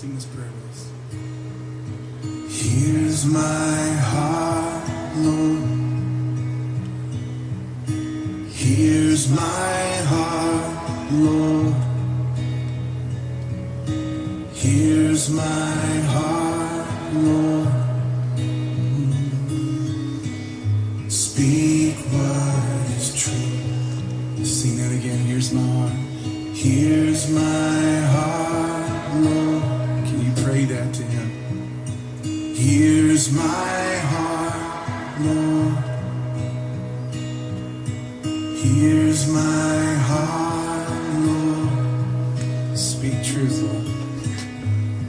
Sing this prayer with us. Here's my heart, Lord. Here's my heart, Lord. Here's my heart, Lord. Speak what is true. Sing that again. Here's my heart. Here's my heart, Lord. Can you pray that to him? Here's my heart, Lord. Here's my heart, Lord. Speak truth, Lord.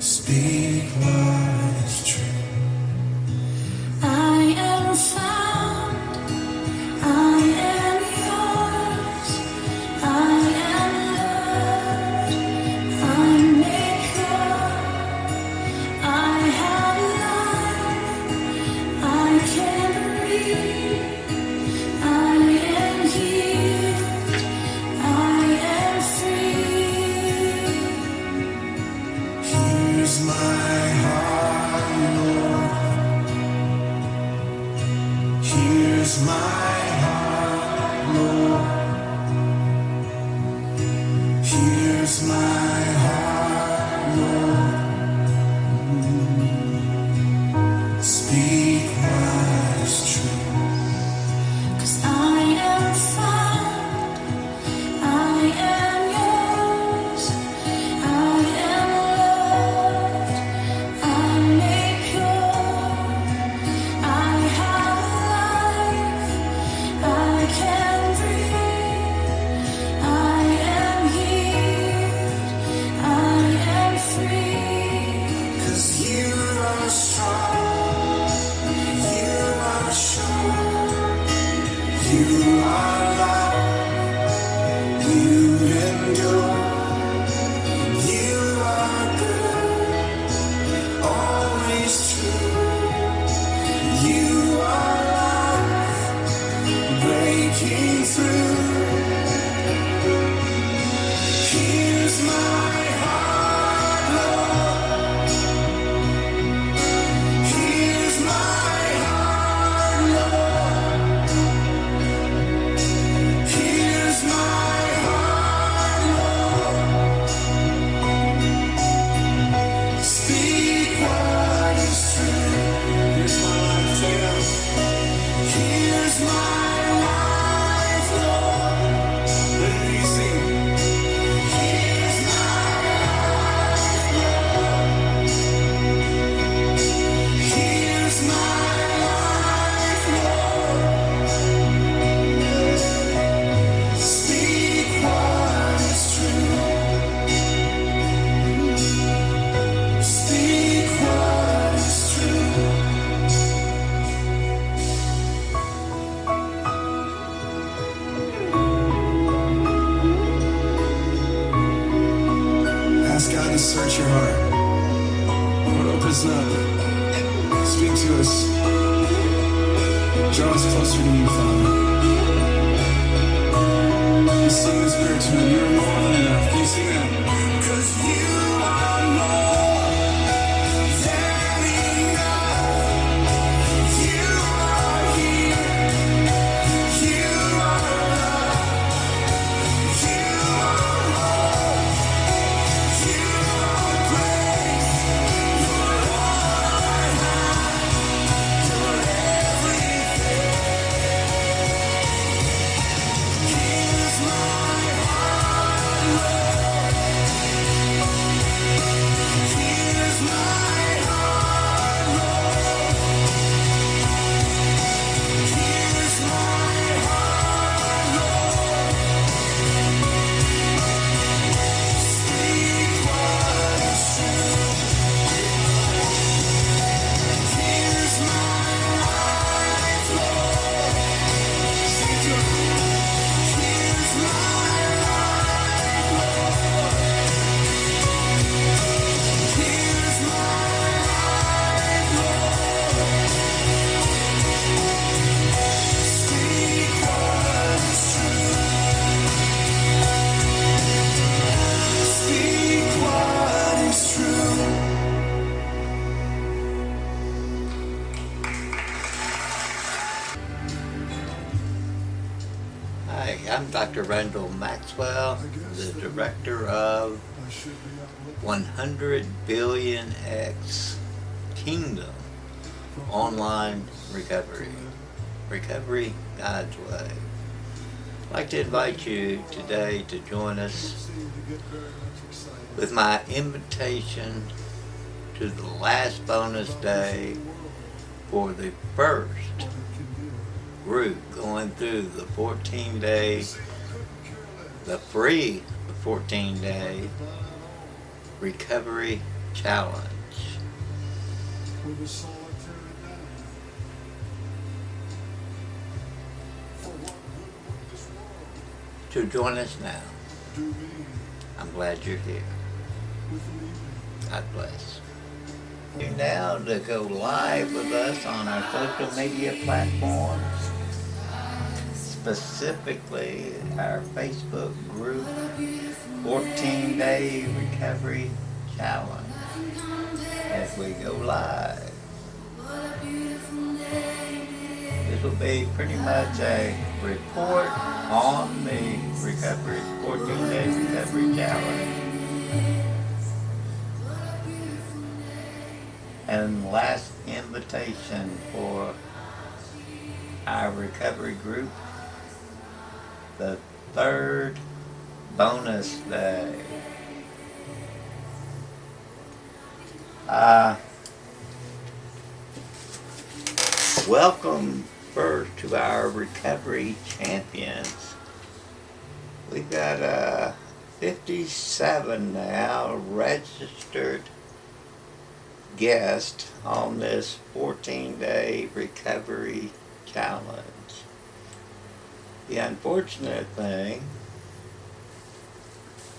Speak what is true. I am found, I am yours, I am loved, I'm maker, I have life, I can breathe, I am healed, I am free. Here's my heart, Lord. Here's my heart, Lord. Here's my heart, Lord. Speak what is true. 'Cause I am found, I am yours, I am loved, I make pure, I have life, I can breathe, I am healed, I am free. 'Cause you are strong, you are sure, you are love, you endure, you are good, always true, you are life, breaking through. Here's my heart, Lord. Here's my heart, Lord. Here's my heart, Lord. Speak what is true. Here's my life, Taylor. Here's my life, Lord. Let it be seen. Here's my life, Lord. Here's my life, Lord. Speak what is true. Speak what is true. Ask God to search your heart. Lord, open us up. Speak to us. Draw us closer to you, Father. We sing this prayer to him. You're more than enough. Can you sing that? 'Cause you are more than enough. You are here. You are love. You are hope. You are grace. You're all I have. You're everything. Here's my heart, Lord. I'm Dr. Randall Maxwell, the director of 100 Billion X Kingdom Online Recovery. Recovery God's Way. I'd like to invite you today to join us with my invitation to the last bonus day for the first group going through the 14-day, the free 14-day recovery challenge. To join us now. I'm glad you're here. God bless. You now to go live with us on our social media platforms, specifically our Facebook group, 14-Day Recovery Challenge, as we go live. This will be pretty much a report on the 14-Day Recovery Challenge. And last invitation for our recovery group, the third bonus day. Welcome first to our recovery champions. We've got 57 now registered guests on this 14-day recovery challenge. The unfortunate thing,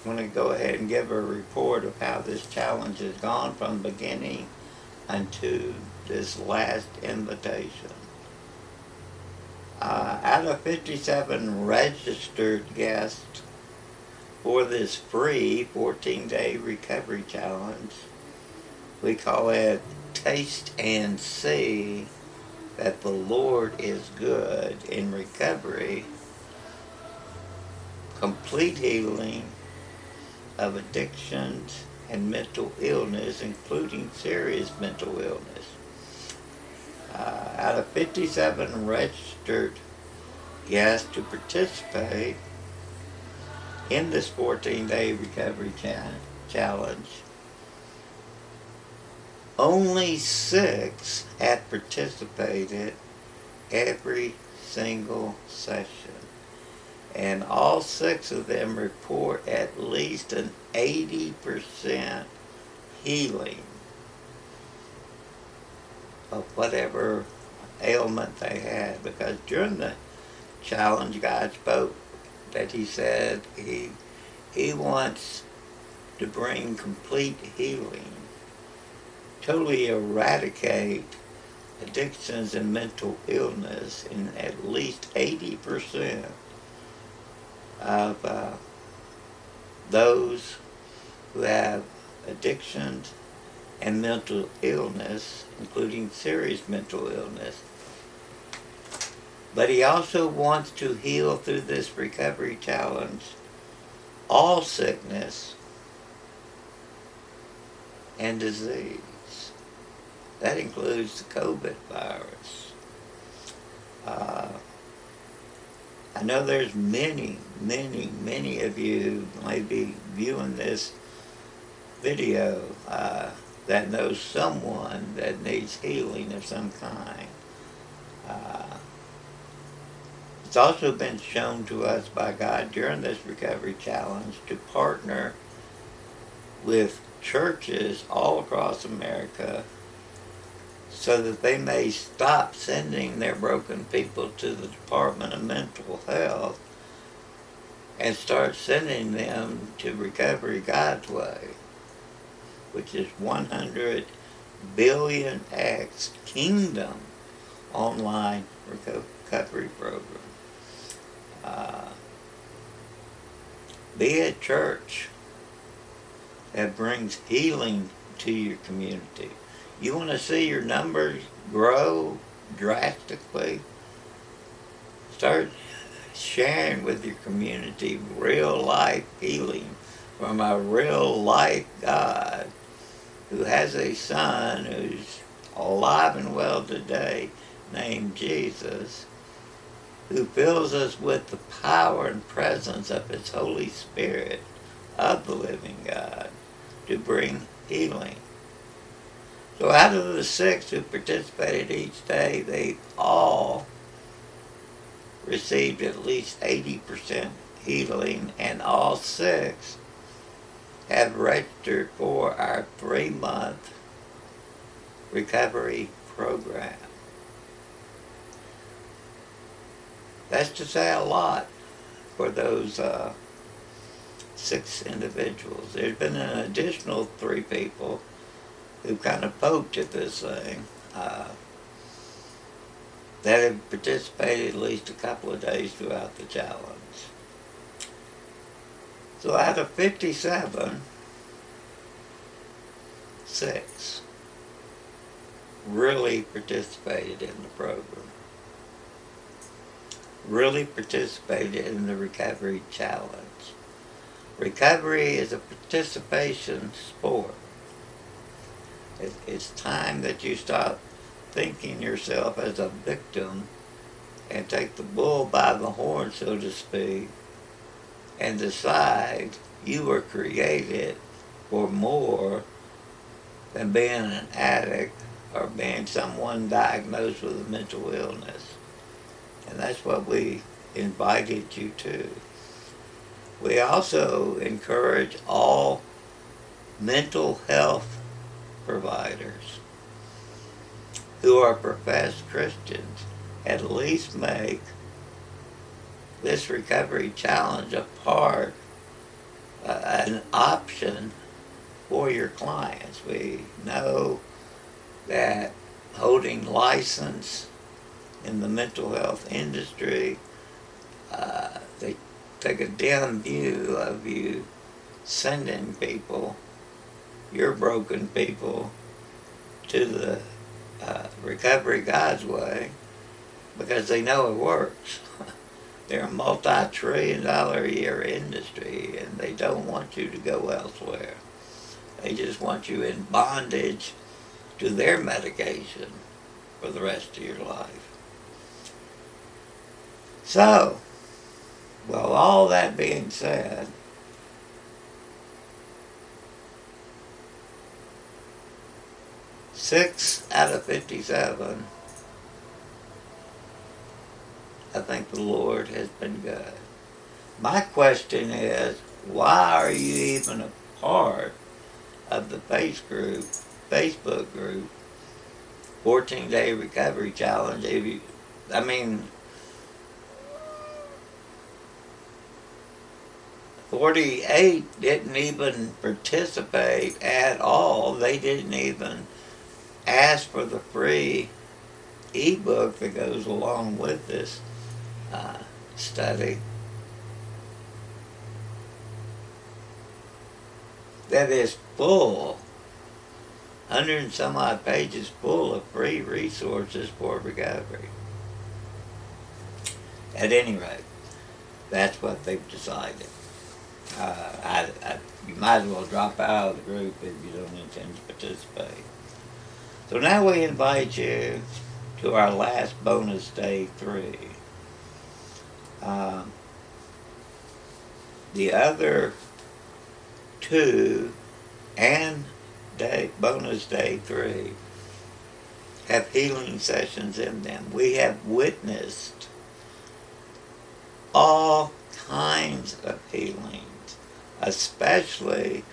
I'm going to go ahead and give a report of how this challenge has gone from beginning unto this last invitation. Out of 57 registered guests for this free 14-day recovery challenge, we call it Taste and See that the Lord is Good in recovery, complete healing of addictions and mental illness, including serious mental illness. Out of 57 registered guests to participate in this 14-day recovery challenge, only 6 have participated every single session. And all 6 of them report at least an 80% healing of whatever ailment they had. Because during the challenge, God spoke that He said He wants to bring complete healing, totally eradicate addictions and mental illness in at least 80% of those who have addictions and mental illness, including serious mental illness. But He also wants to heal through this recovery challenge all sickness and disease. That includes the COVID virus. I know there's many of you who may be viewing this video that knows someone that needs healing of some kind. It's also been shown to us by God during this recovery challenge to partner with churches all across America so that they may stop sending their broken people to the Department of Mental Health and start sending them to Recovery God's Way, which is 100 Billion X Kingdom Online Recovery Program. Be a church that brings healing to your community. You want to see your numbers grow drastically? Start sharing with your community real life healing from a real life God who has a son who's alive and well today named Jesus, who fills us with the power and presence of his Holy Spirit of the living God to bring healing. So out of the 6 who participated each day, they all received at least 80% healing, and all 6 have registered for our 3-month recovery program. That's to say a lot for those 6 individuals. There's been an additional 3 people who kind of poked at this thing that have participated at least a couple of days throughout the challenge. So out of 57, 6 really participated in the program, really participated in the recovery challenge. Recovery is a participation sport. It's time that you stop thinking yourself as a victim and take the bull by the horn, so to speak, and decide you were created for more than being an addict or being someone diagnosed with a mental illness. And that's what we invited you to. We also encourage all mental health providers who are professed Christians at least make this recovery challenge a part, an option for your clients. We know that holding license in the mental health industry, they take a dim view of you sending people, your broken people, to the recovery God's way because they know it works. They're a multi-trillion-dollar-a-year industry, and they don't want you to go elsewhere. They just want you in bondage to their medication for the rest of your life. So, well, all that being said, six out of 57, I think the Lord has been good. My question is, why are you even a part of the Facebook group, 14-Day Recovery Challenge? 48 didn't even participate at all. They didn't even ask for the free ebook that goes along with this study. That is full, 100 and some odd pages full of free resources for recovery. At any rate, that's what they've decided. You might as well drop out of the group if you don't intend to participate. So now we invite you to our last bonus day 3. The other 2 and bonus day 3 have healing sessions in them. We have witnessed all kinds of healings, especially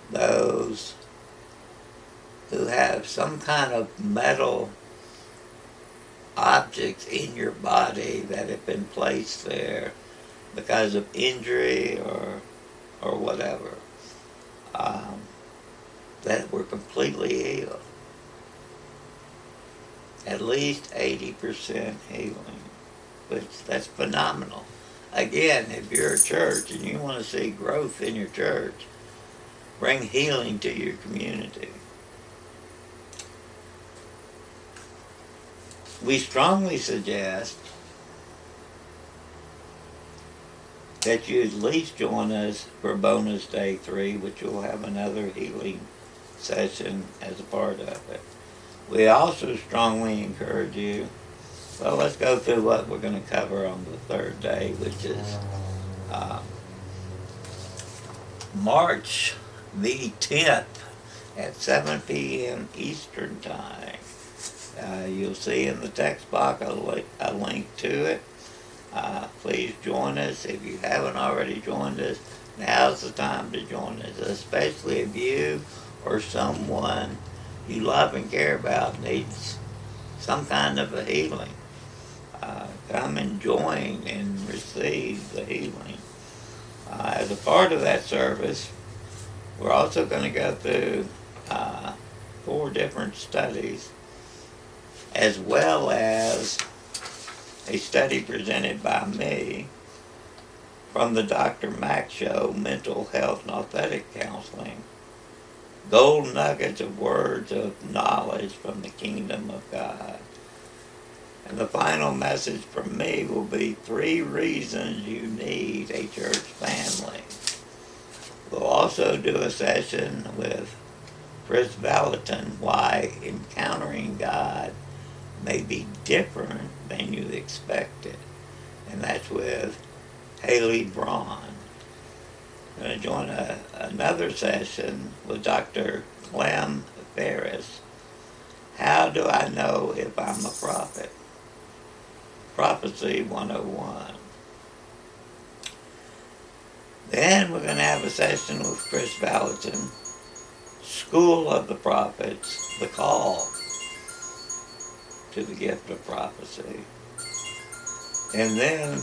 those who have some kind of metal objects in your body that have been placed there because of injury or whatever, that were completely healed. At least 80% healing, which that's phenomenal. Again, if you're a church and you want to see growth in your church, bring healing to your community. We strongly suggest that you at least join us for bonus day 3, which will have another healing session as a part of it. We also strongly encourage you, well, let's go through what we're going to cover on the 3rd day, which is March the 10th at 7 p.m. Eastern Time. You'll see in the text box a link to it. Please join us. If you haven't already joined us, now's the time to join us, especially if you or someone you love and care about needs some kind of a healing. Come and join and receive the healing. As a part of that service, we're also going to go through 4 different studies, as well as a study presented by me from the Dr. Max Show, Mental Health and Authentic Counseling. Gold nuggets of words of knowledge from the kingdom of God. And the final message from me will be 3 reasons you need a church family. We'll also do a session with Chris Valentin, why encountering God may be different than you expected. And that's with Haley Braun. I'm going to join another session with Dr. Clem Ferris. How do I know if I'm a prophet? Prophecy 101. Then we're going to have a session with Chris Valentin, School of the Prophets, the call to the gift of prophecy. And then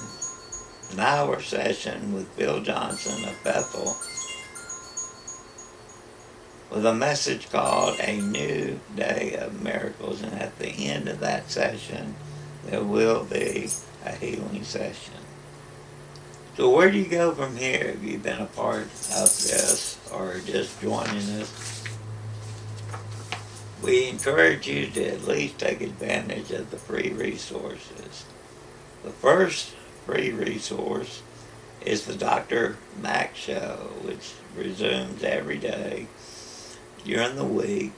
an hour session with Bill Johnson of Bethel with a message called A New Day of Miracles. And at the end of that session, there will be a healing session. So where do you go from here if you've been a part of this or just joining us? We encourage you to at least take advantage of the free resources. The first free resource is the Dr. Max Show, which resumes every day during the week.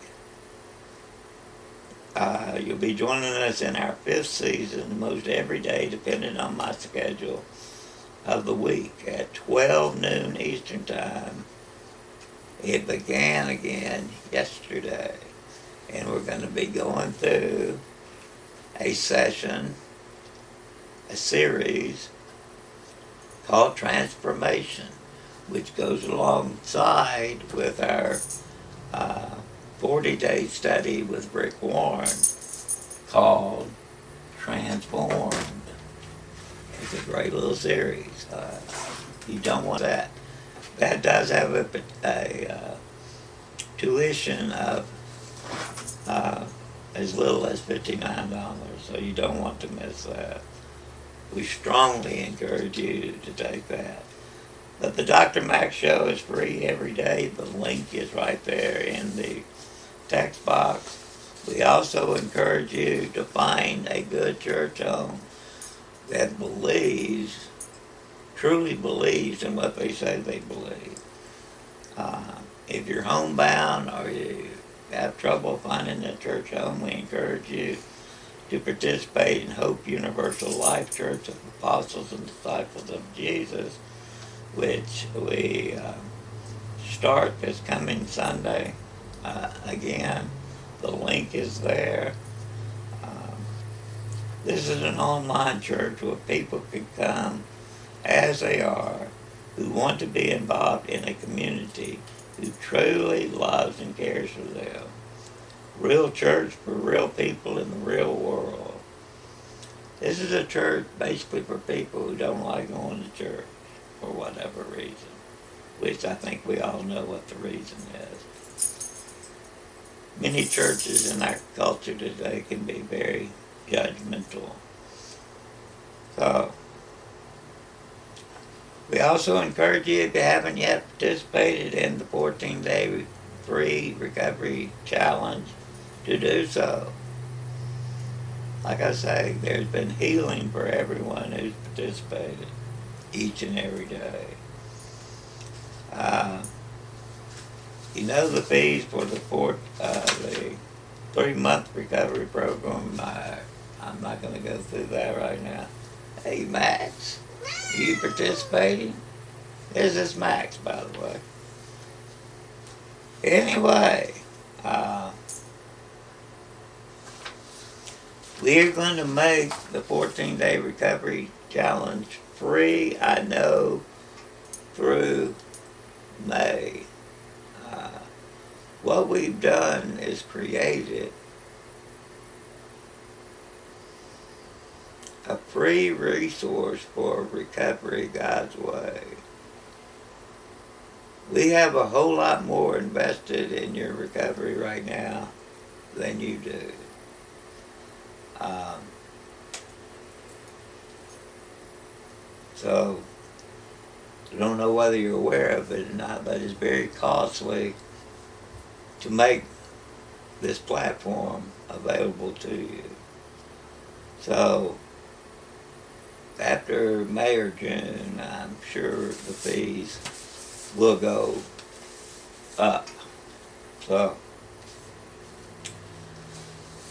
You'll be joining us in our 5th season, most every day, depending on my schedule of the week, at 12 noon Eastern Time. It began again yesterday, and we're going to be going through a session, a series called Transformation, which goes alongside with our 40-day study with Rick Warren called Transformed. It's a great little series. You don't want that. That does have a tuition of as little as $59, so you don't want to miss that. We strongly encourage you to take that. But the Dr. Max Show is free every day. The link is right there in the text box. We also encourage you to find a good church home that believes, truly believes in what they say they believe. If you're homebound or you have trouble finding a church home, we encourage you to participate in Hope Universal Life Church of Apostles and Disciples of Jesus, which we start this coming Sunday. Again, the link is there. This is an online church where people can come as they are, who want to be involved in a community, who truly loves and cares for them. Real church for real people in the real world. This is a church basically for people who don't like going to church for whatever reason, which I think we all know what the reason is. Many churches in our culture today can be very judgmental. So, we also encourage you, if you haven't yet participated in the 14-day free recovery challenge, to do so. Like I say, there's been healing for everyone who's participated. each and every day. You know the fees for the 3-month recovery program. I'm not going to go through that right now. Hey, Max, are you participating? This is Max, by the way. Anyway, we're going to make the 14-day recovery challenge free, I know, through May. What we've done is created a free resource for recovery God's way. We have a whole lot more invested in your recovery right now than you do. So, I don't know whether you're aware of it or not, but it's very costly to make this platform available to you. So, after May or June, I'm sure the fees will go up. So,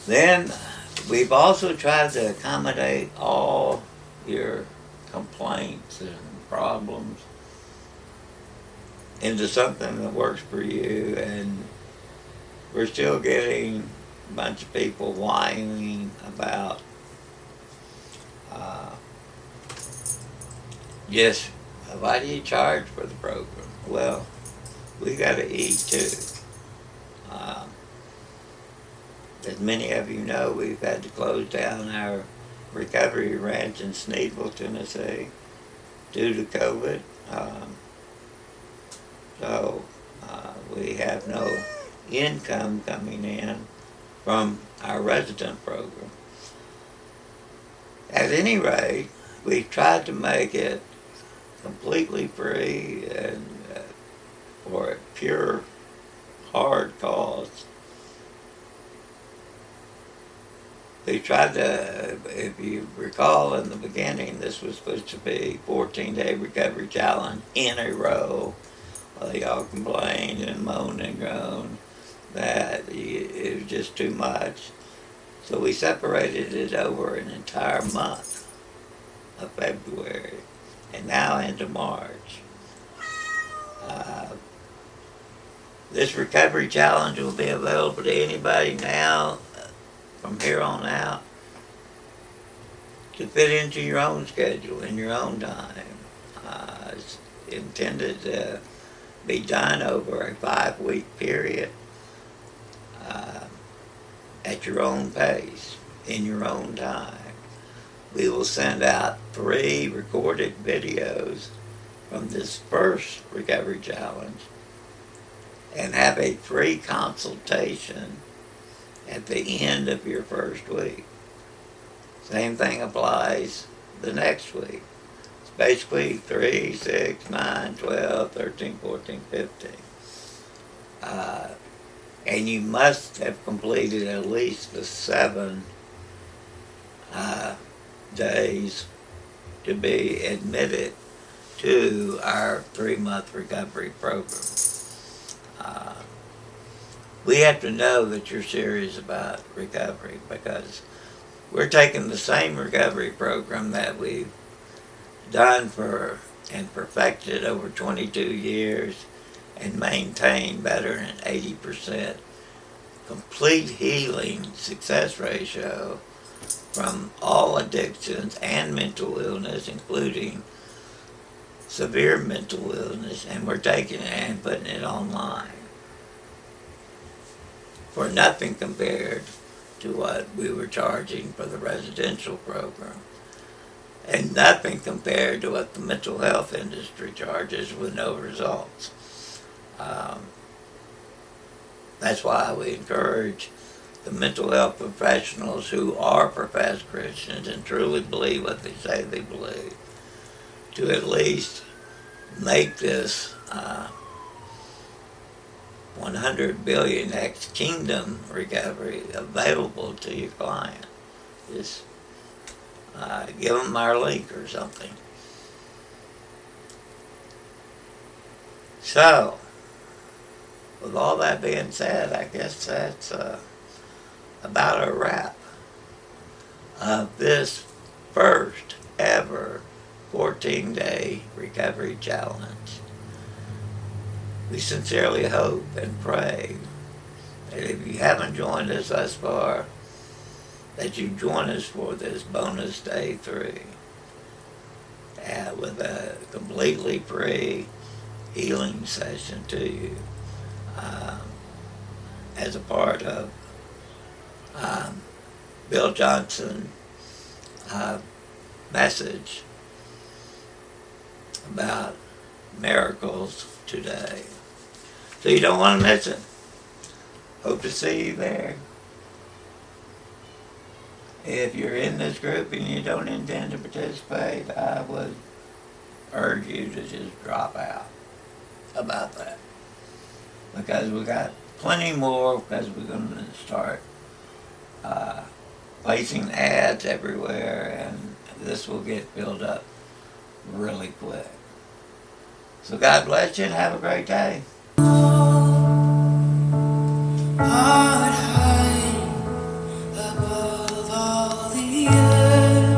then we've also tried to accommodate all your complaints and problems into something that works for you, and we're still getting a bunch of people whining about just why do you charge for the program? Well, we got to eat too. As many of you know, we've had to close down our recovery ranch in Sneedville, Tennessee, due to COVID. So we have no income coming in from our resident program. At any rate, we've tried to make it completely free and for a pure, hard cause. We tried to, if you recall in the beginning, this was supposed to be 14-day recovery challenge in a row. Well, y'all complained and moaned and groaned that it was just too much. So we separated it over an entire month of February and now into March. This recovery challenge will be available to anybody now from here on out to fit into your own schedule in your own time. It's intended to be done over a 5-week period at your own pace, in your own time. We will send out 3 recorded videos from this first recovery challenge and have a free consultation at the end of your first week. Same thing applies the next week. It's basically 3, 6, 9, 12, 13, 14, 15. And you must have completed at least the 7 days to be admitted to our 3-month recovery program. We have to know that you're serious about recovery, because we're taking the same recovery program that we've done for and perfected over 22 years and maintained better than 80% complete healing success ratio from all addictions and mental illness, including severe mental illness, and we're taking it and putting it online for nothing compared to what we were charging for the residential program, and nothing compared to what the mental health industry charges with no results. That's why we encourage the mental health professionals who are professed Christians and truly believe what they say they believe to at least make this 100 billion X kingdom recovery available to your client. Just give them our link or something. So, with all that being said, I guess that's about a wrap of this first ever 14-day recovery challenge. We sincerely hope and pray that if you haven't joined us thus far, that you join us for this bonus day 3 with a completely free healing session to you as a part of Bill Johnson's message about miracles today. So you don't want to miss it. Hope to see you there. If you're in this group and you don't intend to participate, I would urge you to just drop out about that. Because we got plenty more, because we're going to start placing ads everywhere, and this will get filled up really quick. So God bless you and have a great day. Heart high above all the earth,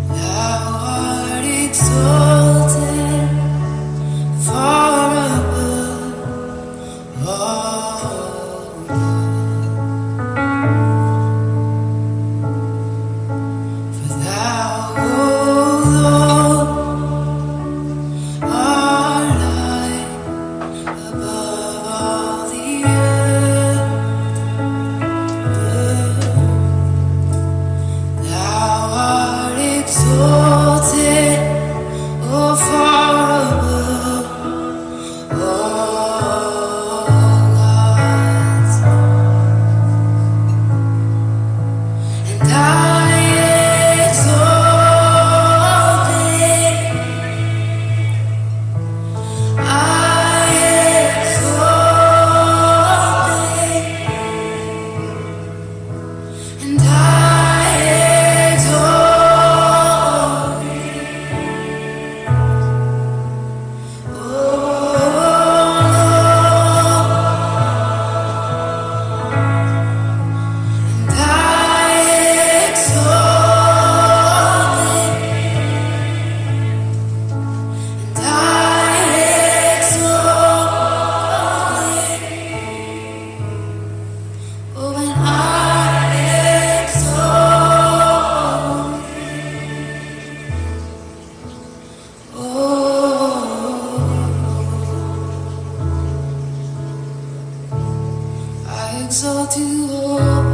thou art exalted far above all. For thou, O Lord, art high above all the earth. Thou art exalted, O far above all gods. And I exalt thee, I exalt thee, and I exalt thee, O Lord, and I exalt thee, and I exalt thee, oh, and I exalt thee, oh, I exalt you, Lord.